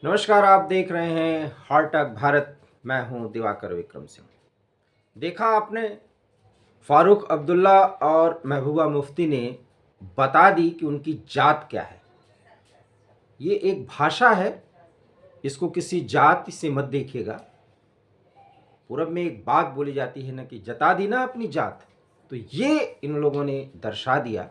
नमस्कार, आप देख रहे हैं हार्टक भारत। मैं हूं दिवाकर विक्रम सिंह। देखा आपने, फारूक अब्दुल्ला और महबूबा मुफ्ती ने बता दी कि उनकी जात क्या है। ये एक भाषा है, इसको किसी जाति से मत देखिएगा। पूरब में एक बात बोली जाती है ना कि जता दी ना अपनी जात, तो ये इन लोगों ने दर्शा दिया।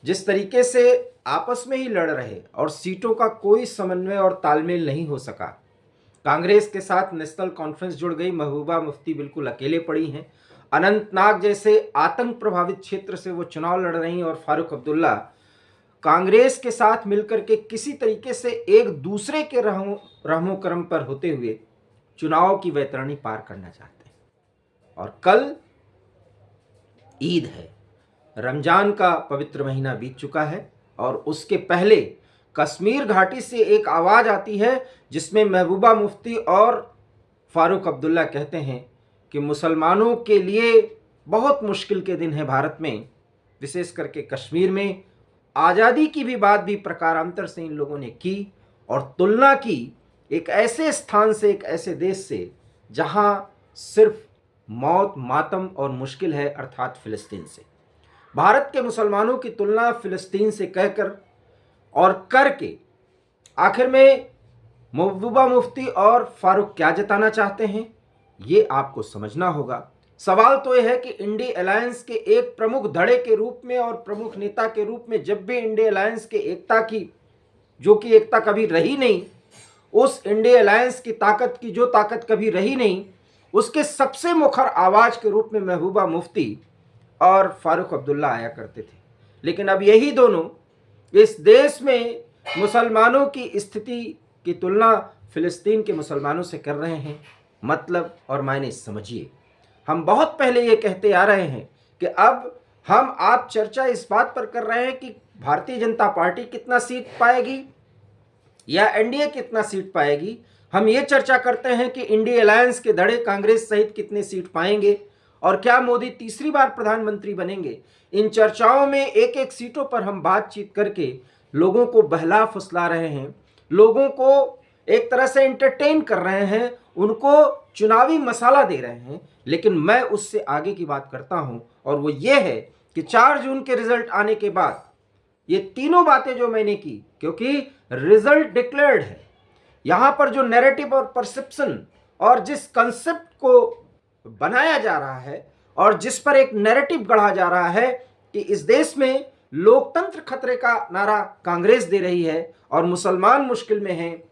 जिस तरीके से आपस में ही लड़ रहे और सीटों का कोई समन्वय और तालमेल नहीं हो सका। कांग्रेस के साथ नेशनल कॉन्फ्रेंस जुड़ गई, महबूबा मुफ्ती बिल्कुल अकेले पड़ी हैं। अनंतनाग जैसे आतंक प्रभावित क्षेत्र से वो चुनाव लड़ रही और फारूक अब्दुल्ला कांग्रेस के साथ मिलकर के किसी तरीके से एक दूसरे के रहमो करम पर होते हुए चुनाव की वैतरणी पार करना चाहते हैं। और कल ईद है, रमजान का पवित्र महीना बीत चुका है और उसके पहले कश्मीर घाटी से एक आवाज़ आती है जिसमें महबूबा मुफ्ती और फारूक अब्दुल्ला कहते हैं कि मुसलमानों के लिए बहुत मुश्किल के दिन है भारत में, विशेष करके कश्मीर में। आज़ादी की भी बात भी प्रकारांतर से इन लोगों ने की और तुलना की एक ऐसे स्थान से, एक ऐसे देश से जहां सिर्फ मौत, मातम और मुश्किल है, अर्थात फिलिस्तीन से। भारत के मुसलमानों की तुलना फिलिस्तीन से कहकर और करके आखिर में महबूबा मुफ्ती और फारूक क्या जताना चाहते हैं, ये आपको समझना होगा। सवाल तो यह है कि इंडी अलायंस के एक प्रमुख धड़े के रूप में और प्रमुख नेता के रूप में जब भी इंडी अलायंस के एकता की, जो कि एकता कभी रही नहीं, उस इंडी अलायंस की ताकत की जो ताकत कभी रही नहीं, उसके सबसे मुखर आवाज के रूप में महबूबा मुफ्ती और फारूक अब्दुल्ला आया करते थे। लेकिन अब यही दोनों इस देश में मुसलमानों की स्थिति की तुलना फिलिस्तीन के मुसलमानों से कर रहे हैं। मतलब और मायने समझिए। हम बहुत पहले ये कहते आ रहे हैं कि अब हम आप चर्चा इस बात पर कर रहे हैं कि भारतीय जनता पार्टी कितना सीट पाएगी या एनडीए कितना सीट पाएगी। हम ये चर्चा करते हैं कि इंडिया अलायंस के धड़े कांग्रेस सहित कितने सीट पाएंगे और क्या मोदी तीसरी बार प्रधानमंत्री बनेंगे। इन चर्चाओं में एक एक सीटों पर हम बातचीत करके लोगों को बहला फुसला रहे हैं, लोगों को एक तरह से एंटरटेन कर रहे हैं, उनको चुनावी मसाला दे रहे हैं। लेकिन मैं उससे आगे की बात करता हूं और वो ये है कि 4 जून के रिजल्ट आने के बाद ये तीनों बातें जो मैंने की, क्योंकि रिजल्ट डिक्लेयर्ड है, यहां पर जो नैरेटिव और परसेप्शन और जिस कंसेप्ट को बनाया जा रहा है और जिस पर एक नैरेटिव गढ़ा जा रहा है कि इस देश में लोकतंत्र खतरे का नारा कांग्रेस दे रही है और मुसलमान मुश्किल में हैं,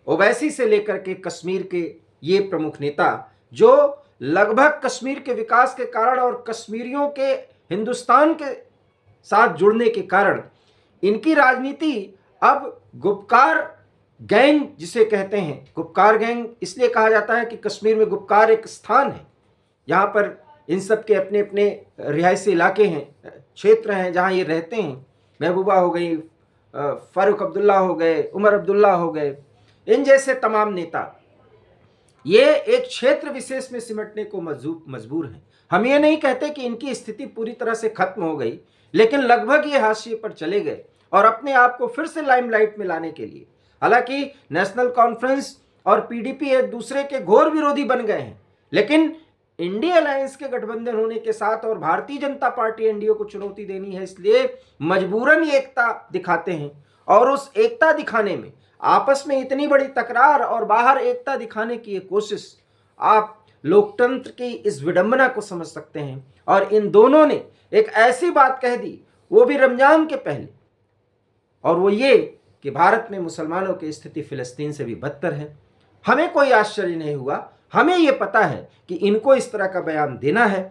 ओवैसी से लेकर के कश्मीर के ये प्रमुख नेता जो लगभग कश्मीर के विकास के कारण और कश्मीरियों के हिंदुस्तान के साथ जुड़ने के कारण इनकी राजनीति अब गुपकार गैंग जिसे कहते हैं, गुपकार गैंग इसलिए कहा जाता है कि कश्मीर में गुपकार एक स्थान है, यहाँ पर इन सब के अपने अपने रिहायशी इलाके हैं, क्षेत्र हैं जहाँ ये रहते हैं। महबूबा हो गई, फारूक अब्दुल्ला हो गए, उमर अब्दुल्ला हो गए, इन जैसे तमाम नेता ये एक क्षेत्र विशेष में सिमटने को मजबूर हैं। हम ये नहीं कहते कि इनकी स्थिति पूरी तरह से खत्म हो गई, लेकिन लगभग ये हाशिए पर चले गए और अपने आप को फिर से लाइमलाइट में लाने के लिए, हालांकि नेशनल कॉन्फ्रेंस और पीडीपी एक दूसरे के घोर विरोधी बन गए हैं, लेकिन इंडिया अलायंस के गठबंधन होने के साथ और भारतीय जनता पार्टी एनडीए को चुनौती देनी है, इसलिए मजबूरन ये एकता दिखाते हैं। और उस एकता दिखाने में आपस में इतनी बड़ी तकरार और बाहर एकता दिखाने की ये कोशिश, आप लोकतंत्र की इस विडंबना को समझ सकते हैं। और इन दोनों ने एक ऐसी बात कह दी, वो भी रमजान के पहले, और वो ये कि भारत में मुसलमानों की स्थिति फिलिस्तीन से भी बदतर है। हमें कोई आश्चर्य नहीं हुआ, हमें यह पता है कि इनको इस तरह का बयान देना है,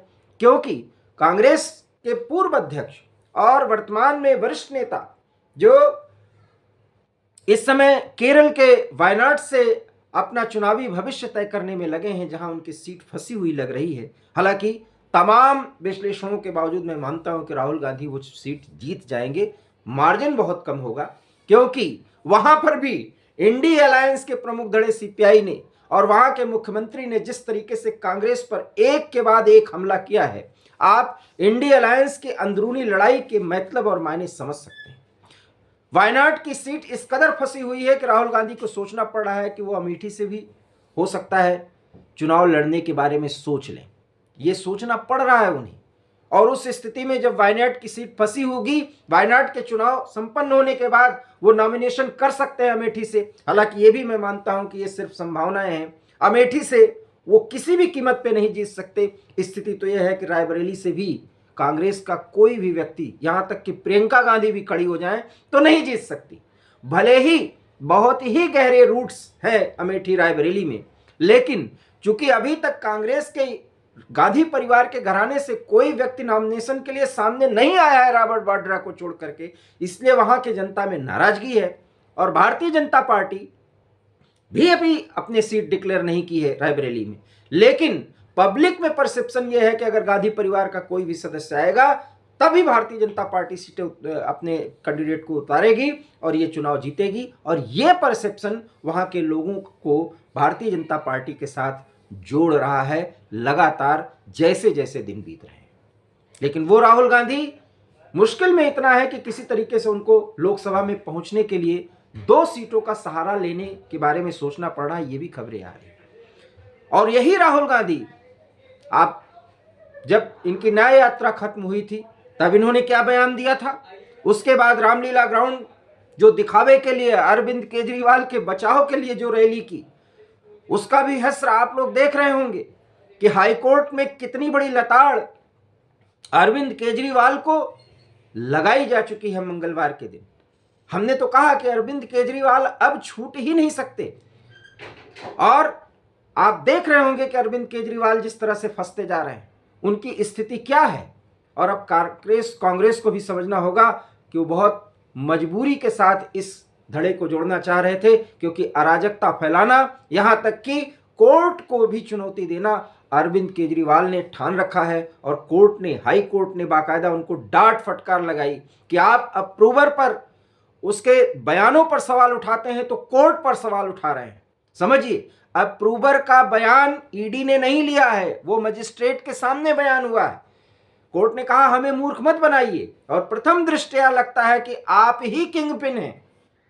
क्योंकि कांग्रेस के पूर्व अध्यक्ष और वर्तमान में वरिष्ठ नेता जो इस समय केरल के वायनाड से अपना चुनावी भविष्य तय करने में लगे हैं, जहां उनकी सीट फंसी हुई लग रही है। हालांकि तमाम विश्लेषणों के बावजूद मैं मानता हूं कि राहुल गांधी वो सीट जीत जाएंगे, मार्जिन बहुत कम होगा, क्योंकि वहां पर भी इंडिया अलायंस के प्रमुख धड़े सीपीआई ने और वहां के मुख्यमंत्री ने जिस तरीके से कांग्रेस पर एक के बाद एक हमला किया है, आप इंडिया अलायंस के अंदरूनी लड़ाई के मतलब और मायने समझ सकते हैं। वायनाड की सीट इस कदर फंसी हुई है कि राहुल गांधी को सोचना पड़ रहा है कि वो अमेठी से भी हो सकता है चुनाव लड़ने के बारे में सोच लें। ये सोचना पड़ रहा है उन्हें। और उस स्थिति में जब वायनाड की सीट फंसी होगी, वायनाड के चुनाव संपन्न होने के बाद वो नॉमिनेशन कर सकते हैं अमेठी से। हालांकि ये भी मैं मानता हूं कि ये सिर्फ संभावनाएं हैं। अमेठी से वो किसी भी कीमत पे नहीं जीत सकते। स्थिति तो यह है कि रायबरेली से भी कांग्रेस का कोई भी व्यक्ति, यहां तक कि प्रियंका गांधी भी खड़ी हो जाए तो नहीं जीत सकती। भले ही बहुत ही गहरे रूट्स है अमेठी रायबरेली में, लेकिन चूंकि अभी तक कांग्रेस के गांधी परिवार के घराने से कोई व्यक्ति नॉमिनेशन के लिए सामने नहीं आया है रॉबर्ट वाड्रा को छोड़ करके, इसलिए वहां की जनता में नाराजगी है। और भारतीय जनता पार्टी भी अभी अपनी सीट डिक्लेयर नहीं की है रायबरेली में, लेकिन पब्लिक में परसेप्शन यह है कि अगर गांधी परिवार का कोई भी सदस्य आएगा तभी भारतीय जनता पार्टी सीटें अपने कैंडिडेट को उतारेगी और ये चुनाव जीतेगी। और ये परसेप्शन वहां के लोगों को भारतीय जनता पार्टी के साथ जोड़ रहा है लगातार, जैसे जैसे दिन बीत रहे हैं। लेकिन वो राहुल गांधी मुश्किल में इतना है कि किसी तरीके से उनको लोकसभा में पहुंचने के लिए 2 सीटों का सहारा लेने के बारे में सोचना पड़ रहा है, ये भी खबरें आ रही हैं। और यही राहुल गांधी, आप जब इनकी न्याय यात्रा खत्म हुई थी तब इन्होंने क्या बयान दिया था। उसके बाद रामलीला ग्राउंड जो दिखावे के लिए अरविंद केजरीवाल के बचाव के लिए जो रैली की, उसका भी हश्र आप लोग देख रहे होंगे कि हाईकोर्ट में कितनी बड़ी लताड़ अरविंद केजरीवाल को लगाई जा चुकी है। मंगलवार के दिन हमने तो कहा कि अरविंद केजरीवाल अब छूट ही नहीं सकते, और आप देख रहे होंगे कि अरविंद केजरीवाल जिस तरह से फंसते जा रहे हैं, उनकी स्थिति क्या है। और अब कांग्रेस को भी समझना होगा कि वो बहुत मजबूरी के साथ इस धड़े को जोड़ना चाह रहे थे, क्योंकि अराजकता फैलाना, यहां तक कि कोर्ट को भी चुनौती देना अरविंद केजरीवाल ने ठान रखा है। और कोर्ट ने, हाई कोर्ट ने बाकायदा उनको डांट फटकार लगाई कि आप अप्रूवर पर, उसके बयानों पर सवाल उठाते हैं तो कोर्ट पर सवाल उठा रहे हैं। समझिए, अप्रूवर का बयान ईडी ने नहीं लिया है, वो मजिस्ट्रेट के सामने बयान हुआ है। कोर्ट ने कहा हमें मूर्ख मत बनाइए, और प्रथम दृष्टया लगता है कि आप ही किंग पिन हैं।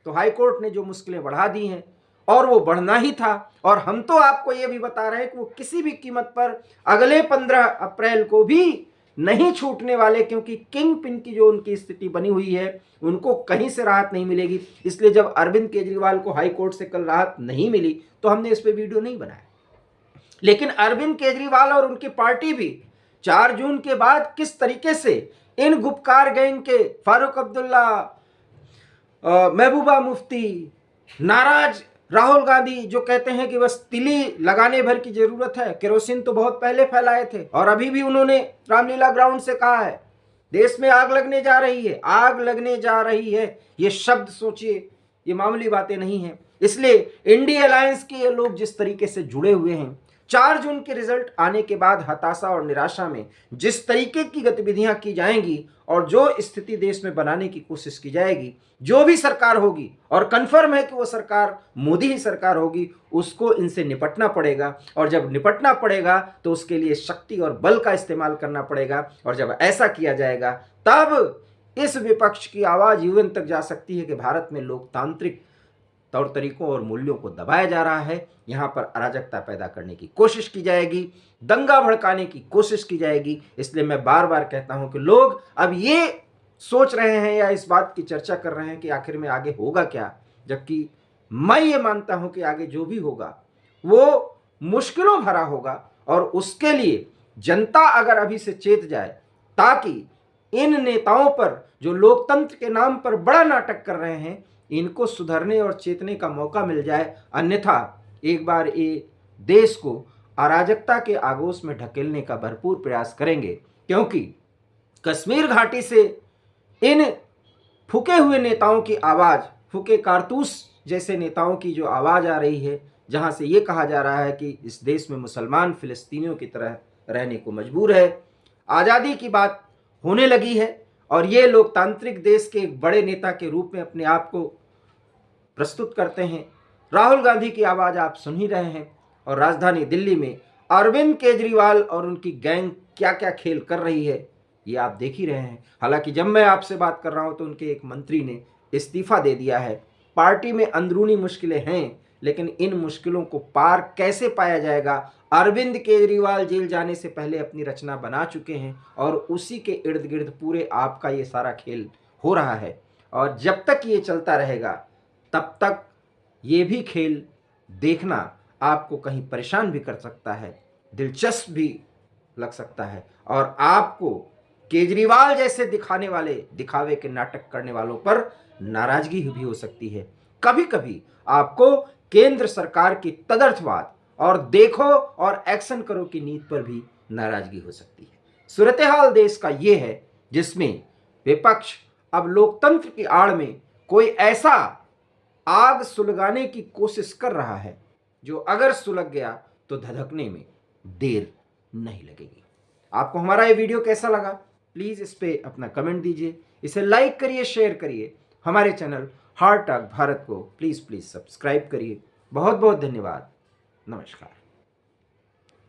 तो हाई कोर्ट ने जो मुश्किलें बढ़ा दी हैं, और वो बढ़ना ही था। और हम तो आपको ये भी बता रहे हैं कि वो किसी भी कीमत पर अगले 15 अप्रैल को भी नहीं छूटने वाले, क्योंकि किंग पिन की जो उनकी स्थिति बनी हुई है, उनको कहीं से राहत नहीं मिलेगी। इसलिए जब अरविंद केजरीवाल को हाई कोर्ट से कल राहत नहीं मिली तो हमने इस पर वीडियो नहीं बनाया। लेकिन अरविंद केजरीवाल और उनकी पार्टी भी 4 जून के बाद किस तरीके से इन गुपकार गैंग के फारूक अब्दुल्ला, महबूबा मुफ्ती, नाराज राहुल गांधी जो कहते हैं कि बस तिली लगाने भर की जरूरत है, केरोसिन तो बहुत पहले फैलाए थे। और अभी भी उन्होंने रामलीला ग्राउंड से कहा है देश में आग लगने जा रही है, आग लगने जा रही है। ये शब्द सोचिए, ये मामूली बातें नहीं है। इसलिए इंडिया अलायंस के ये लोग जिस तरीके से जुड़े हुए हैं, 4 जून के रिजल्ट आने के बाद हताशा और निराशा में जिस तरीके की गतिविधियां की जाएंगी और जो स्थिति देश में बनाने की कोशिश की जाएगी, जो भी सरकार होगी, और कंफर्म है कि वो सरकार मोदी ही सरकार होगी, उसको इनसे निपटना पड़ेगा। और जब निपटना पड़ेगा तो उसके लिए शक्ति और बल का इस्तेमाल करना पड़ेगा। और जब ऐसा किया जाएगा तब इस विपक्ष की आवाज यूएन तक जा सकती है कि भारत में लोकतांत्रिक तौर तरीकों और मूल्यों को दबाया जा रहा है, यहाँ पर अराजकता पैदा करने की कोशिश की जाएगी, दंगा भड़काने की कोशिश की जाएगी। इसलिए मैं बार बार कहता हूं कि लोग अब ये सोच रहे हैं या इस बात की चर्चा कर रहे हैं कि आखिर में आगे होगा क्या, जबकि मैं ये मानता हूं कि आगे जो भी होगा वो मुश्किलों भरा होगा। और उसके लिए जनता अगर अभी से चेत जाए, ताकि इन नेताओं पर जो लोकतंत्र के नाम पर बड़ा नाटक कर रहे हैं, इनको सुधरने और चेतने का मौका मिल जाए। अन्यथा एक बार ये देश को अराजकता के आगोश में ढकेलने का भरपूर प्रयास करेंगे, क्योंकि कश्मीर घाटी से इन फूके हुए नेताओं की आवाज़, फूके कारतूस जैसे नेताओं की जो आवाज़ आ रही है, जहां से ये कहा जा रहा है कि इस देश में मुसलमान फिलिस्तीनियों की तरह रहने को मजबूर है, आज़ादी की बात होने लगी है। और ये लोकतांत्रिक देश के एक बड़े नेता के रूप में अपने आप को प्रस्तुत करते हैं। राहुल गांधी की आवाज़ आप सुन ही रहे हैं। और राजधानी दिल्ली में अरविंद केजरीवाल और उनकी गैंग क्या क्या खेल कर रही है, ये आप देख ही रहे हैं। हालांकि जब मैं आपसे बात कर रहा हूं तो उनके एक मंत्री ने इस्तीफा दे दिया है। पार्टी में अंदरूनी मुश्किलें हैं, लेकिन इन मुश्किलों को पार कैसे पाया जाएगा, अरविंद केजरीवाल जेल जाने से पहले अपनी रचना बना चुके हैं और उसी के इर्द गिर्द पूरे आपका ये सारा खेल हो रहा है। और जब तक ये चलता रहेगा तब तक ये भी खेल देखना आपको कहीं परेशान भी कर सकता है, दिलचस्प भी लग सकता है, और आपको केजरीवाल जैसे दिखावे के नाटक करने वालों पर नाराजगी भी हो सकती है। कभी कभी आपको केंद्र सरकार की तदर्थवाद और देखो और एक्शन करो की नीति पर भी नाराजगी हो सकती है। सूरत हाल देश का ये है जिसमें विपक्ष अब लोकतंत्र की आड़ में कोई ऐसा आग सुलगाने की कोशिश कर रहा है जो अगर सुलग गया तो धधकने में देर नहीं लगेगी। आपको हमारा ये वीडियो कैसा लगा, प्लीज़ इस पे अपना कमेंट दीजिए, इसे लाइक करिए, शेयर करिए, हमारे चैनल हार्ट टॉक भारत को प्लीज़ सब्सक्राइब करिए। बहुत बहुत धन्यवाद। नमस्कार।